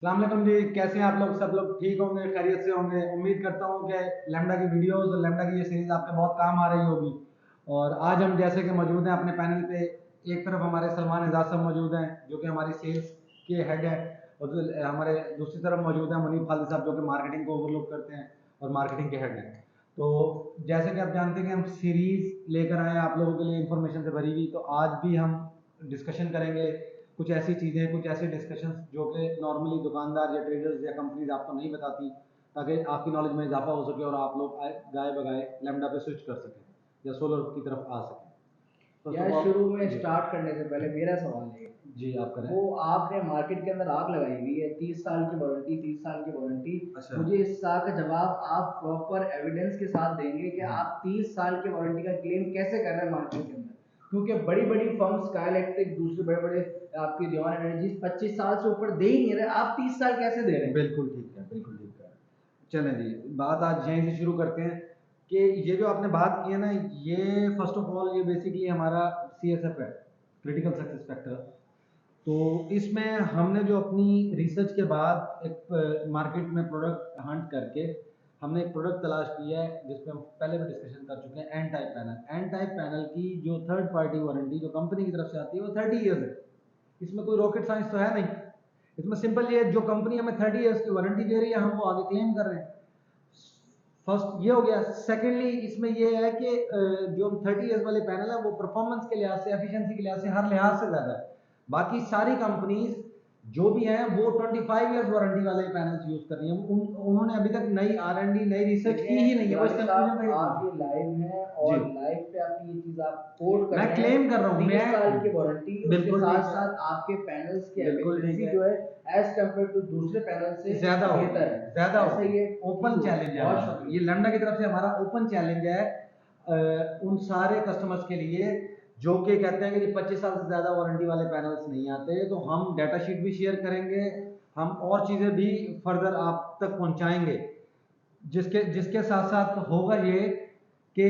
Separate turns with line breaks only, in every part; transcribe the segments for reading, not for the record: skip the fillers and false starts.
अस्सलाम वालेकुम जी। कैसे हैं आप लोग? सब लोग ठीक होंगे, खैरियत से होंगे। उम्मीद करता हूँ कि लैम्डा की वीडियोस और लैम्डा की ये सीरीज़ आपके बहुत काम आ रही होगी। और आज हम जैसे कि मौजूद हैं अपने पैनल पे, एक तरफ हमारे सलमान एजाज साहब मौजूद हैं जो कि हमारी सेल्स के हेड हैं, और हमारे दूसरी तरफ मौजूद हैं मुनीब खालिद साहब जो कि मार्केटिंग को ओवरलुक करते हैं और मार्केटिंग के हेड हैं। तो जैसे कि आप जानते हैं कि हम सीरीज़ लेकर आए हैं आप लोगों के लिए इन्फॉर्मेशन से भरी हुई, तो आज भी हम डिस्कशन करेंगे कुछ ऐसी चीज़ें, कुछ ऐसे डिस्कशंस जो कि नॉर्मली दुकानदार या ट्रेडर्स या कंपनीज आपको नहीं बताती, ताकि आपकी नॉलेज में इजाफा हो सके और आप लोग गाय बगाए लैम्डा पे स्विच कर सकें या सोलर की तरफ आ सकें। फर्स्ट
यार
ऑफ ऑल
शुरू में
जी,
स्टार्ट करने से पहले मेरा सवाल है,
जी आप करें।
वो आपने मार्केट के अंदर आग लगाई हुई है 30 साल की वारंटी, 30 साल की वारंटी।
अच्छा।
मुझे इस सवाल का जवाब आप प्रॉपर एविडेंस के साथ देंगे कि
हाँ।
आप 30 साल की वारंटी का क्लेम कैसे कर रहे हैं मार्केट के अंदर, क्योंकि बड़ी बड़ी फर्म स्काई इलेक्ट्रिक दूसरे बड़े बड़े आपकी रियॉन एनर्जी 25 साल से ऊपर दे ही नहीं रहे, आप 30 साल कैसे दे रहे हैं?
बिल्कुल ठीक है, बिल्कुल ठीक है। चलें जी, बात आज यहीं से शुरू करते हैं कि ये जो आपने बात की है ना, ये फर्स्ट ऑफ ऑल ये बेसिकली हमारा CSF है, क्रिटिकल सक्सेस फैक्टर। तो इसमें हमने जो अपनी रिसर्च के बाद एक मार्केट में प्रोडक्ट हंट करके हमने एक प्रोडक्ट तलाश किया है जिस पे हम पहले भी डिस्कशन कर चुके हैं, N type panel. N type panel की जो थर्ड पार्टी वारंटी जो कंपनी की तरफ से आती है वो 30 ईयर्स है। इसमें कोई रॉकेट साइंस तो है नहीं। इसमें सिंपल ये जो कंपनी हमें 30 ईयर्स की वारंटी दे रही है हम वो आगे क्लेम कर रहे हैं। फर्स्ट ये हो गया। सेकेंडली इसमें ये है कि जो 30 ईयर्स वाले पैनल है वो परफॉर्मेंस के लिहाज से, एफिशिएंसी के लिहाज से, हर लिहाज से ज़्यादा है। बाकी सारी कंपनीज जो भी हैं वो 25 ईयर्स वारंटी वाले पैनल्स यूज कर रही हैं। उन्होंने अभी तक नई R&D नई रिसर्च की ही
देखें
नहीं है, वो इस
तिवारी
कंक्लूजन
साहब,
पे ही
आप ये
पहुंची।
लाइव हैं
जी,
और लाइव पे आपकी ये चीज आप कोट कर
मैं
रहे हैं।
क्लेम कर रहा हूँ।
30 साल की
मैं
वारंटी, उसके
बिल्कुल
साथ
ठीक है,
साथ आपके पैनल्स की
बिल्कुल ठीक
एफिशिएंसी
है,
जो है एज कम्पेयर टू दूसरे पैनल से
ज्यादा
बेहतर
होगी, ज्यादा
है, ऐसा
होगी।
ये चीज
ओपन
होगी।
चैलेंज है
बहुत
हमारा, ये
शुक्रिया।
लैम्डा की तरफ से हमारा ओपन चैलेंज है उन सारे कस्टमर्स के लिए जो कि कहते हैं कि जी 25 साल से ज्यादा वारंटी वाले पैनल्स नहीं आते। तो हम डाटा शीट भी शेयर करेंगे, हम और चीजें भी फर्दर आप तक पहुंचाएंगे, जिसके जिसके साथ साथ होगा ये कि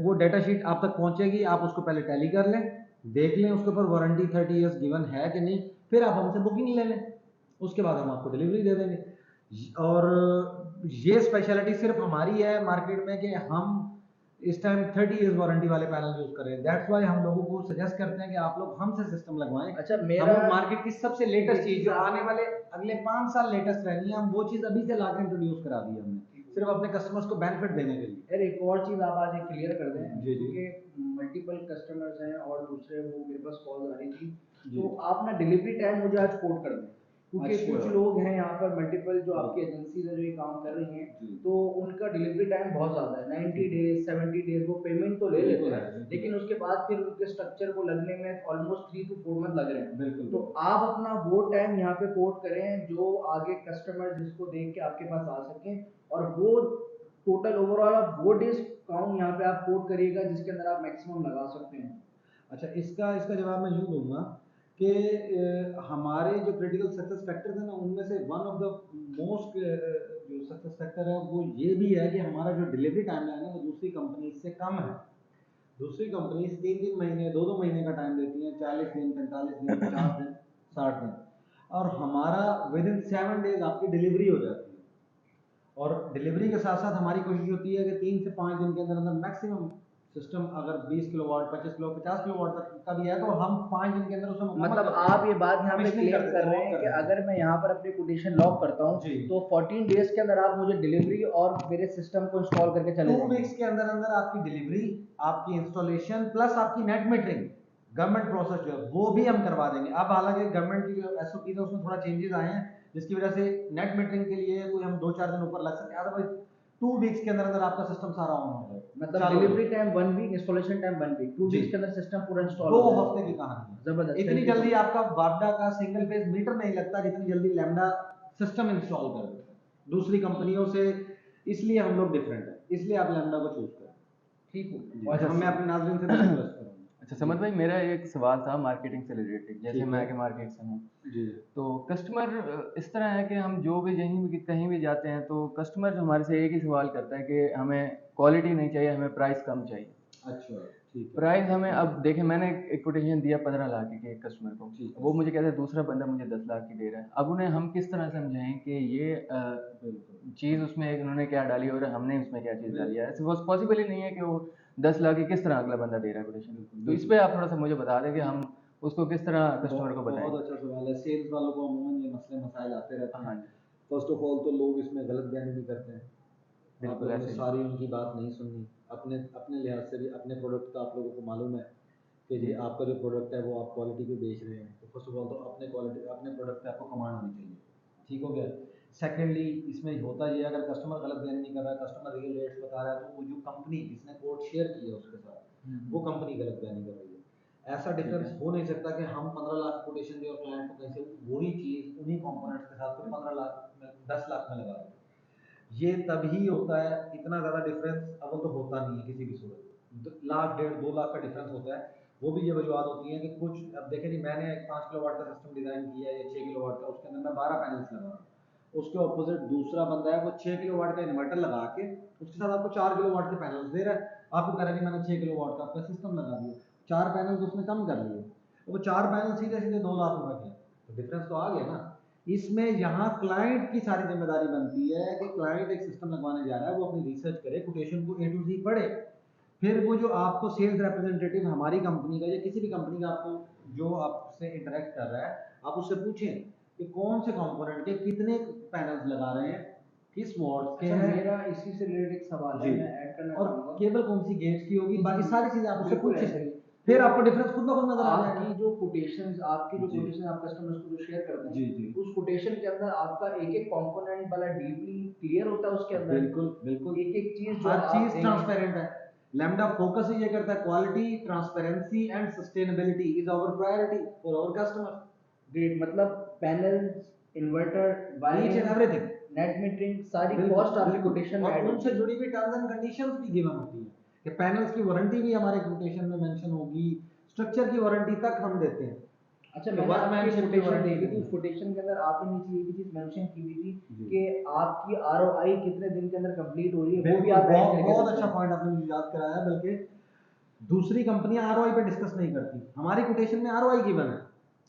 वो डाटा शीट आप तक पहुंचेगी, आप उसको पहले टैली कर लें, देख लें उसके ऊपर वारंटी 30 ईयर्स गिवन है कि नहीं, फिर आप हमसे बुकिंग ले लें, उसके बाद हम आपको डिलीवरी दे देंगे। और ये स्पेशलिटी सिर्फ हमारी है मार्केट में कि हम इस टाइम 30 ईयर्स वारंटी वाले पैनल यूज कर रहे हैं। दैट्स वाई हम लोगों को सजेस्ट करते हैं कि आप लोग हमसे सिस्टम लगवाएं।
अच्छा
हम
मेरा
मार्केट की सबसे लेटेस्ट
ये
चीज
चीज
जो आने
आपने
वाले अगले 5 साल लेटेस्ट रहनी है, हम वो चीज अभी से लाके इंट्रोड्यूस करा दी है हमने, सिर्फ अपने कस्टमर्स को बेनिफिट देने के लिए।
यार एक और चीज आप आज क्लियर कर दें,
जी जी
क्योंकि मल्टीपल कस्टमर्स हैं और दूसरे वो मेरे पास कॉल आ रही थी।
जी।
तो आप ना डिलीवरी टाइम मुझे आज कोट कर दें, क्योंकि
अच्छा।
कुछ लोग हैं यहाँ पर मल्टीपल जो आपकी
बिल्कुल।
एजेंसीज है जो ये काम कर रही हैं,
जी।
तो उनका डिलीवरी टाइम बहुत ज़्यादा है, 90 डेज 70 डेज। वो पेमेंट तो ले लेते
बिल्कुल है,
हैं
बिल्कुल है।
लेकिन उसके बाद फिर उनके स्ट्रक्चर को लगने में ऑलमोस्ट 3 to 4 मंथ लग रहे हैं।
बिल्कुल
तो
बिल्कुल।
आप अपना वो टाइम यहाँ पे कोट करें जो आगे कस्टमर जिसको देख के आपके पास आ सकें, और वो टोटल ओवरऑल आप वो डेज काउंट यहाँ पे आप कोट करिएगा जिसके अंदर आप मैक्सिमम लगा सकते हैं।
अच्छा, इसका इसका जवाब मैं यूँ दूंगा कि हमारे जो क्रिटिकल सक्सेस फैक्टर्स हैं ना, उनमें से वन ऑफ द मोस्ट जो सक्सेस फैक्टर है वो ये भी है कि हमारा जो डिलीवरी टाइमलाइन है वो दूसरी कंपनी से कम है। दूसरी कंपनी 3-3 महीने, 2-2 महीने का टाइम देती हैं, 40 दिन, 45 दिन, 50 दिन, 60 दिन, और हमारा विद इन 7 डेज आपकी डिलीवरी हो जाती है। और डिलीवरी के साथ साथ हमारी कोशिश होती है कि 3 से 5 दिन के अंदर अंदर मैक्सिमम सिस्टम अगर 20 किलोवाट, 25 किलो, 50 किलोवाट तक का भी है तो हम 5 दिन के अंदर उसे मुकम्मल
मतलब
कर देते
आप
हैं,
ये बात यहाँ पे
कमीशनिंग कर
क्लेम
देते
कर
हैं,
रहे
ऑफ
हैं
कर
कि
देते
अगर
हैं।
मैं यहाँ पर अपनी कोटेशन लॉक करता हूँ
जी,
तो 14 डेज के अंदर आप मुझे डिलीवरी और मेरे सिस्टम को इंस्टॉल करके चले
2 वीक्स
जाएंगे।
के अंदर अंदर आपकी डिलीवरी, आपकी इंस्टॉलेशन प्लस आपकी नेट मीटरिंग, गवर्नमेंट प्रोसेस जो है वो भी हम करवा देंगे। अब हालांकि गवर्नमेंट की जो SOP है उसमें थोड़ा चेंजेस आए हैं, जिसकी वजह से नेट मीटरिंग के लिए कोई हम 2-4 दिन ऊपर लग सकते हैं, अदरवाइज 2 वीक्स के अंदर अंदर आपका सिस्टम सारा ऑन हो जाएगा,
मतलब
चालू हो
डिलीवरी
जाएगा।
Time 1 week, installation time 1 week, two
जी,
वीक्स के अंदर सिस्टम पूरा इंस्टॉल
दो
हो
हफ्ते की
जाएगा।
कहानी है।
जबरदस्त,
इतनी
थैंक यू सो
जल्दी
मच।
आपका वार्डा का सिंगल फेज मीटर नहीं लगता जितनी जल्दी लैम्डा सिस्टम इंस्टॉल कर देता है दूसरी कंपनियों से। इसलिए हम लोग डिफरेंट है, इसलिए आप लैम्डा को चूज करें।
ठीक हो
जी,
बहुत
अच्छा मैं
शुक्रिया।
अपने नाज़रीन से भी रिक्वेस्ट करूँगा।
अच्छा
जी,
समझ भाई, मेरा एक सवाल था मार्केटिंग से रिलेटेड। जैसे
ठीक
मैं
है।
आगे मार्केट से हूँ,
जी,
तो कस्टमर इस तरह है कि हम जो भी कहीं भी जाते हैं तो कस्टमर जो हमारे से एक ही सवाल करता है कि हमें क्वालिटी नहीं चाहिए, हमें प्राइस कम चाहिए।
अच्छा, ठीक है।
प्राइस हमें अब देखें, मैंने एक कोटेशन दिया 15 लाख की एक कस्टमर को,
ठीक है।
वो मुझे कहता है दूसरा बंदा मुझे 10 लाख की दे रहा है। अब उन्हें हम किस तरह समझाएं कि ये
बिल्कुल
चीज़ उसमें उन्होंने क्या डाली और हमने उसमें क्या चीज़ डाली है। ऐसे पॉसिबल ही नहीं है कि वो 10 लाख की किस तरह अगला बंदा दे रहा है कोटेशन।
बिल्कुल,
तो इस पे आप थोड़ा सा मुझे बता दें कि हम उसको किस तरह कस्टमर को बताएं।
बहुत अच्छा सवाल है। सेल्स वालों को अमूमन ये मसले मसाइल आते रहते हैं।
हाँ जी,
फर्स्ट ऑफ ऑल तो लोग इसमें गलत बयानी नहीं करते हैं। आप
बिल्कुल
लोगों ने
ऐसे ही।
सारी उनकी बात नहीं सुननी। अपने अपने लिहाज से भी अपने प्रोडक्ट का आप लोगों को मालूम है कि जी
जी।
आपका जो प्रोडक्ट है वो आप क्वालिटी पे बेच रहे हैं, तो फर्स्ट ऑफ ऑल तो अपने क्वालिटी अपने प्रोडक्ट पे आपको कमांड होनी चाहिए। ठीक हो गया। सेकेंडली इसमें होता ये है, अगर कस्टमर गलत बयानी नहीं कर रहा है, कस्टमर रियल रेट्स बता रहा है, तो वो जो कंपनी जिसने कोड शेयर किया उसके साथ वो कंपनी गलत बयानी कर रही है। ऐसा डिफरेंस हो नहीं सकता कि हम 15 लाख कोटेशन दें और क्लाइंट को कैसे वही चीज़ उन्हीं कंपोनेंट्स के साथ 15 लाख में 10 लाख में लगा दें। ये तभी होता है। इतना ज़्यादा डिफरेंस अव्वल तो होता नहीं है किसी भी सूरत में। लाख 1.5 2 लाख का डिफरेंस होता है। वो भी ये वजूहत होती हैं कि कुछ, अब देखें जी, मैंने एक 5 किलोवाट का सिस्टम डिज़ाइन किया है या 6 किलोवाट का, उसके अंदर मैं 12 पैनल्स लगा रहा हूँ। उसके ऑपोजिट दूसरा बंदा है, वो 6 किलोवाट का इन्वर्टर लगा के उसके साथ आपको 4 किलोवाट के पैनल्स दे रहा है। आपको कह रहा है कि मैंने 6 किलोवाट का आपका सिस्टम लगा दिया, 4 पैनल्स उसने कम कर लिए, वो 4 पैनल सीधे सीधे 2 लाख रुपए के, तो डिफरेंस तो आ गया ना। इसमें यहाँ क्लाइंट की सारी जिम्मेदारी बनती है कि क्लाइंट एक सिस्टम लगवाने जा रहा है, वो अपनी रिसर्च करे, कोटेशन को A to Z पढ़े, फिर वो जो आपको सेल्स रिप्रेजेंटेटिव हमारी कंपनी का या किसी भी कंपनी का आपको जो आपसे इंटरेक्ट कर रहा है, आप उससे पूछें कि कौन से कंपोनेंट के कितने पैनल्स लगा रहे हैं, किस वॉट के
अच्छा,
हैं,
मेरा इसी से रिलेटेड एक सवाल है,
जी,
मैं ऐड करना
और
चाहूंगा।
केबल कौन सी गेट्स की होगी, बाकी सारी चीजें आप उससे
बिल्कुल ऐसे
पूछें,
ही।
फिर
तो
आपको डिफरेंस खुद ब खुद नजर आ जाएगा।
आपकी जो कोटेशंस
जी।
आप कस्टमर्स को जो शेयर करते हैं,
जी जी,
उस कोटेशन के अंदर आपका एक एक कंपोनेंट वाला डीपली क्लियर होता है उसके अंदर।
बिल्कुल बिल्कुल,
एक एक चीज जो
हर
आप
चीज
देंगे।
ट्रांसपेरेंट है। लैम्डा फोकस ही ये करता है, quality, transparency and sustainability is our priority for our customer.
Great, मतलब panels, inverter,
each
wiring,
and everything,
net metering, सारी
बिल्कुल
कॉस्ट आपकी
बिल्कुल,
कोटेशन में
और
ऐड
उनसे
होती है।
जुड़ी हुई टर्म्स एंड कंडीशंस भी गिवन होती है कि पैनल्स की वारंटी भी हमारे कोटेशन में मेंशन होगी, स्ट्रक्चर की वारंटी तक हम देते हैं।
अच्छा,
कि
मैंने आपकी
वर्कमैनशिप की
कोटेशन
वारंटी
देखी थी,
नहीं
उस
है।
कोटेशन के अंदर आपने नीचे ये भी चीज मेंशन की हुई थी
जी।
कि आपकी आरओआई कितने दिन के अंदर कंप्लीट हो रही है, वो भी
बिल्कुल,
आप ऐड
बहुत
करके
बहुत
देते
अच्छा
हैं।
पॉइंट आपने मुझे याद कराया। बल्कि दूसरी कंपनियां आरओआई पे डिस्कस नहीं करती, हमारी कोटेशन में आरओआई गिवन है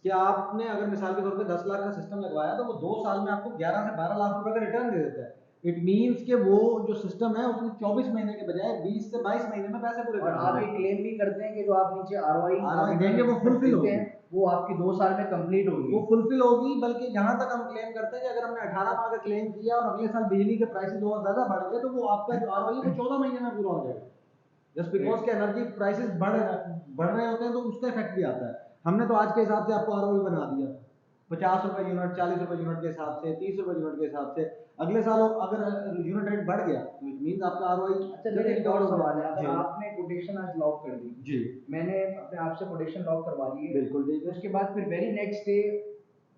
कि आपने अगर मिसाल के तौर पे 10 लाख का सिस्टम लगवाया तो वो 2 साल में आपको 11 से 12 लाख रुपए का रिटर्न दे देता है। इट मींस कि वो जो सिस्टम है उसमें 24 महीने के बजाय 20 से 22 महीने में पैसे पूरे
और
कर
आप
देता
ये
है।
क्लेम भी करते हैं कि जो आप नीचे
आरओआई देंगे वो फुलफिल
देते
होगी,
हैं वो आपकी 2 साल में कंप्लीट होगी।
वो फुलफिल होगी। बल्कि यहाँ तक हम क्लेम करते हैं कि अगर हमने 18 माह का क्लेम किया और अगले साल बिजली के प्राइसेस बहुत ज्यादा बढ़ गए तो वो आपका जो आरओआई वो 14 महीने में पूरा हो जाएगा। जस्ट बिकॉज के एनर्जी प्राइसेस बढ़ रहे होते हैं तो उसका इफेक्ट भी आता है। हमने तो आज के हिसाब से आपको आरओई बना दिया 50 रुपए यूनिट, 40 रुपए यूनिट के हिसाब से, 30 रुपए यूनिट के हिसाब से। अगले साल अगर यूनिट रेट बढ़ गया तो इट मींस आपका आरओई
अच्छा, मेरा एक और सवाल है, अगर
जी
आपने कोटेशन आज लॉक कर दी,
जी,
मैंने अपने आप से कोटेशन लॉक करवा ली है,
बिल्कुल ठीक है,
उसके बाद फिर वेरी नेक्स्ट डे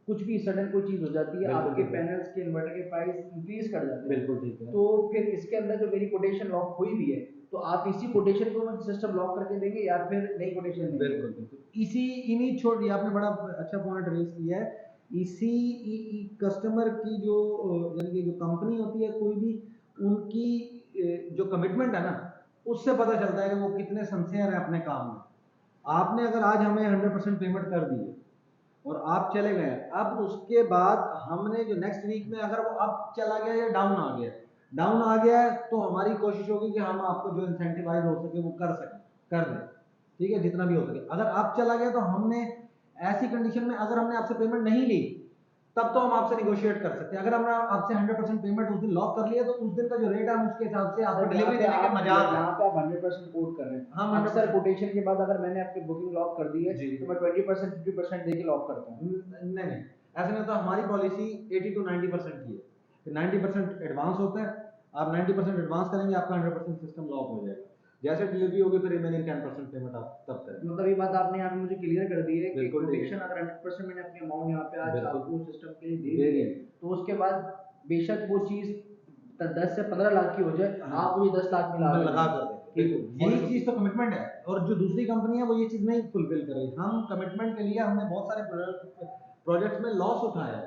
कुछ भी सडन कोई चीज हो जाती है,
बिल्कुल
आपके
ठीक है,
पैनल्स के इन्वर्टर के प्राइस इंक्रीज कर जाते हैं,
बिल्कुल ठीक है,
तो फिर इसके अंदर जो मेरी कोटेशन लॉक हुई भी है, तो आप इसी कोटेशन को सिस्टम लॉक करके देंगे या फिर नई कोटेशन देंगे?
बिल्कुल बिल्कुल, इसी इन्हीं छोड़ आपने बड़ा अच्छा पॉइंट रेज किया है। इसी कस्टमर की जो यानी कि जो कंपनी होती है कोई भी, उनकी जो कमिटमेंट है ना, उससे पता चलता है कि वो कितने सिंसियर है अपने काम में। आपने अगर आज हमें 100% पेमेंट कर दी है और आप चले गए, अब उसके बाद हमने जो नेक्स्ट वीक में अगर वो अप चला गया या डाउन आ गया है तो हमारी कोशिश होगी कि हम आपको जो इंसेंटिवाइज हो सके वो कर दें, ठीक है, जितना भी हो सके। अगर आप चला गया तो हमने ऐसी कंडीशन में अगर हमने आपसे पेमेंट नहीं ली तब तो हम आपसे निगोशिएट कर सकते हैं। अगर हमने आपसे 100% पेमेंट उस दिन लॉक कर लिया तो उस दिन का जो रेट है हम उसके हिसाब से आपको डिलीवरी देने के मजाक है।
यहाँ पे आप 100% कोट कर रहे हैं।
हाँ,
अक्सर
100%।
कोटेशन के बाद अगर मैंने आपकी बुकिंग लॉक कर दी है
जी।
तो मैं 20% 50% दे के लॉक करता हूँ।
नहीं, ऐसे में तो हमारी पॉलिसी 80 to 90% की है कि 90% एडवांस होता है। आप 90% एडवांस करेंगे, आपका 100% सिस्टम लॉक हो जाएगा। जैसे डिलीवरी होगी फिर रिमेनिंग 10% पेमेंट आप तब करें।
मतलब ये बात आपने यहाँ पे मुझे क्लियर कर दी है कि
बिल्कुल ठीक है।
कोटेशन अगर 100% मैंने अपनी अमाउंट यहाँ पे आज
बिल्कुल।
आपको सिस्टम के लिए दे
दे
दी है,
दी।
तो उसके बाद बेशक वो चीज 10 से 15 लाख की हो जाए,
हाँ।
आप मुझे 10 लाख में ला
लगा
देंगे।
कर दें,
ठीक
बिल्कुल,
है,
यही चीज तो कमिटमेंट है। और जो दूसरी कंपनी है वो ये चीज नहीं फुलफिल कर रही। हम कमिटमेंट के लिए हमने बहुत सारे प्रोजेक्ट्स में लॉस उठाया है